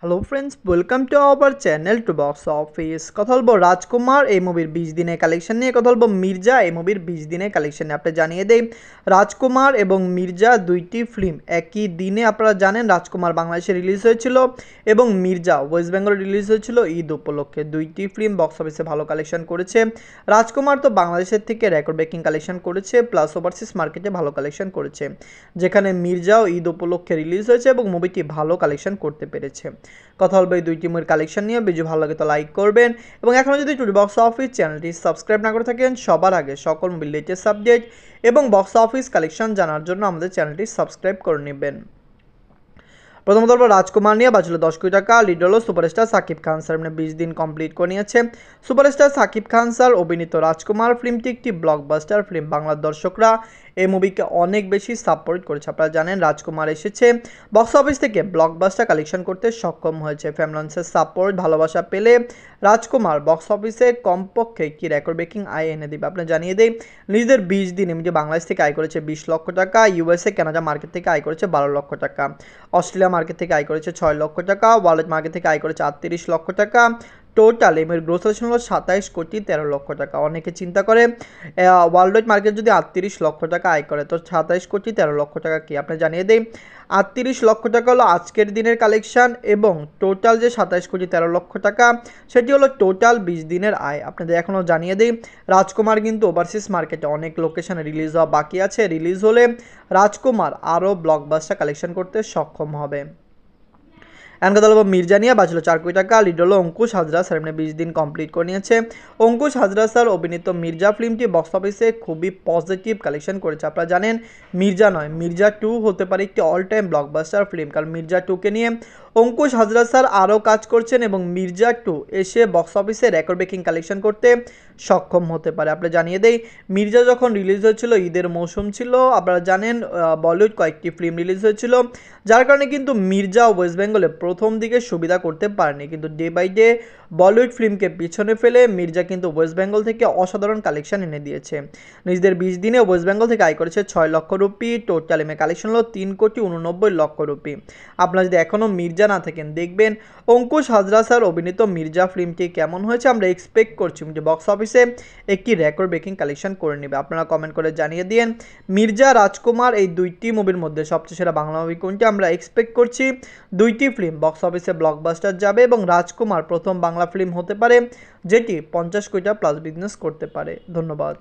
Hello friends, welcome to our channel to box office. কথা বলবো রাজকুমার এই মুভির 20 দিনের কালেকশন নিয়ে। কথা বলবো মির্জা এই মুভির 20 দিনের কালেকশন নিয়ে। আপনি জানিয়ে দেই, রাজকুমার এবং মির্জা দুইটি ফিল্ম একই দিনে আপনারা জানেন। রাজকুমার বাংলাদেশে রিলিজ হয়েছিল এবং মির্জা ওয়েস্ট বেঙ্গল রিলিজ হয়েছিল ঈদ উপলক্ষে। দুইটি ফিল্ম বক্স অফিসে ভালো কালেকশন করেছে। রাজকুমার তো বাংলাদেশের থেকে রেকর্ড ব্রেকিং কালেকশন করেছে, প্লাস ওভারসিজ মার্কেটে ভালো কালেকশন করেছে, যেখানে মির্জাও ঈদ উপলক্ষে রিলিজ হয়েছে এবং মুভিটি ভালো কালেকশন করতে পেরেছে। কথা বলবো এই দুইটি মুভির কালেকশন নিয়ে। ভিডিও ভালো লাগে তো লাইক করবেন এবং এখনও যদি টুডে বক্স অফিস চ্যানেলটি সাবস্ক্রাইব না করে থাকেন, সবার আগে সকল মুভির লেটেস্ট সাবজেক্ট এবং বক্স অফিস কালেকশন জানার জন্য আমাদের চ্যানেলটি সাবস্ক্রাইব করে নেবেন। প্রথমত বলবো রাজকুমার নিয়ে। বাঁচলো 10 কোটি টাকা। লিড হলো সুপারস্টার সাকিব খান স্যার। 20 দিন কমপ্লিট করে নিয়েছে। সুপারস্টার সাকিব খান স্যার অভিনীত রাজকুমার ফিল্মটি একটি ব্লকবাস্টার ফিল্ম। বাংলার দর্শকরা এই মুভিকে অনেক বেশি সাপোর্ট করেছে। আপনারা জানেন রাজকুমার এসেছে বক্স অফিস থেকে ব্লকবাস্টার কালেকশন করতে সক্ষম হয়েছে। ফ্যামিলিয়ান্সের সাপোর্ট ভালোবাসা পেলে রাজকুমার বক্স অফিসে কমপক্ষে একটি রেকর্ড ব্রেকিং আয় এনে দেবে। আপনারা জানিয়ে দেই, নিজেদের 20 দিন এমনি বাংলাদেশ থেকে আয় করেছে 20 লক্ষ টাকা, ইউএসএ কানাডা মার্কেট থেকে আয় করেছে 12 লক্ষ টাকা, অস্ট্রেলিয়া মার্কেট থেকে আয় করেছে 6 লক্ষ টাকা, ওয়ার্ল্ড মার্কেট থেকে আয় করেছে 38 লক্ষ টাকা। টোটাল এর গ্রোথ হলো 27 কোটি 13 লক্ষ টাকা। অনেকে চিন্তা করে ওয়ার্ল্ড ওয়াইড মার্কেট যদি 38 লক্ষ টাকা আয় করে তো 27 কোটি 13 লক্ষ টাকা কি? আপনি জানিয়ে দেই, 38 লক্ষ টাকা হলো আজকের দিনের কালেকশন এবং টোটাল যে 27 কোটি 13 লক্ষ টাকা সেটি হলো টোটাল 20 দিনের আয়। আপনাদের এখনও জানিয়ে দিই, রাজকুমার কিন্তু ওভারসিজ মার্কেটে অনেক লোকেশনে রিলিজ হওয়া বাকি আছে। রিলিজ হলে রাজকুমার আরও ব্লকবাস্টার কালেকশন করতে সক্ষম হবে। এখন কথা বলবো মির্জা নিয়ে। বাঁচলো 4 কোটি টাকা। লিড হলো অঙ্কুশ হাজরা স্যার। 20 দিন কমপ্লিট করে নিয়েছে। অঙ্কুশ হাজরা স্যার অভিনীত মির্জা ফিল্মটি বক্স অফিসে খুবই পজিটিভ কালেকশন করেছে। আপনারা জানেন মির্জা নয়, মির্জা 2 হতে পারে একটি অল টাইম ব্লকবাস্টার ফিল্ম, কারণ মির্জা 2কে নিয়ে অঙ্কুশ হাজরা স্যার আরও কাজ করছেন এবং মির্জা 2 এসে বক্স অফিসে রেকর্ড ব্রেকিং কালেকশন করতে সক্ষম হতে পারে। আপনি জানিয়ে দেই, মির্জা যখন রিলিজ হয়েছিল ঈদের মৌসুম ছিল। আপনারা জানেন বলিউড কয়েকটি ফিল্ম রিলিজ হয়েছিল, যার কারণে কিন্তু মির্জা ওয়েস্ট বেঙ্গলে প্রথম দিকে সুবিধা করতে পারেনি, কিন্তু ডে বাই ডে বলিউড ফিল্মকে পিছনে ফেলে মির্জা কিন্তু ওয়েস্ট বেঙ্গল থেকে অসাধারণ কালেকশন এনে দিয়েছে। নিজেদের 20 দিনে ওয়েস্ট বেঙ্গল থেকে আয় করেছে 6 লক্ষ রুপি। টোটাল এমএ কালেকশন হলো 3 কোটি 89 লক্ষ রুপি। আপনারা যদি এখনও মির্জা না থাকেন, দেখবেন অঙ্কুশ হাজরা স্যার অভিনীত মির্জা ফিল্মটি কেমন হয়েছে। আমরা এক্সপেক্ট করছি যে বক্স অফিসে একটি রেকর্ড ব্রেকিং কালেকশন করে নেবে। আপনারা কমেন্ট করে জানিয়ে দিন মির্জা রাজকুমার এই দুইটি মুভির মধ্যে সবচেয়ে সেরা বাংলা মুভি কোনটি। আমরা এক্সপেক্ট করছি দুইটি ফিল্ম বক্স অফিসে ব্লকবাস্টার যাবে এবং রাজকুমার প্রথম বাংলা ফিল্ম হতে পারে যেটি 50 কোটি প্লাস বিজনেস করতে পারে। ধন্যবাদ।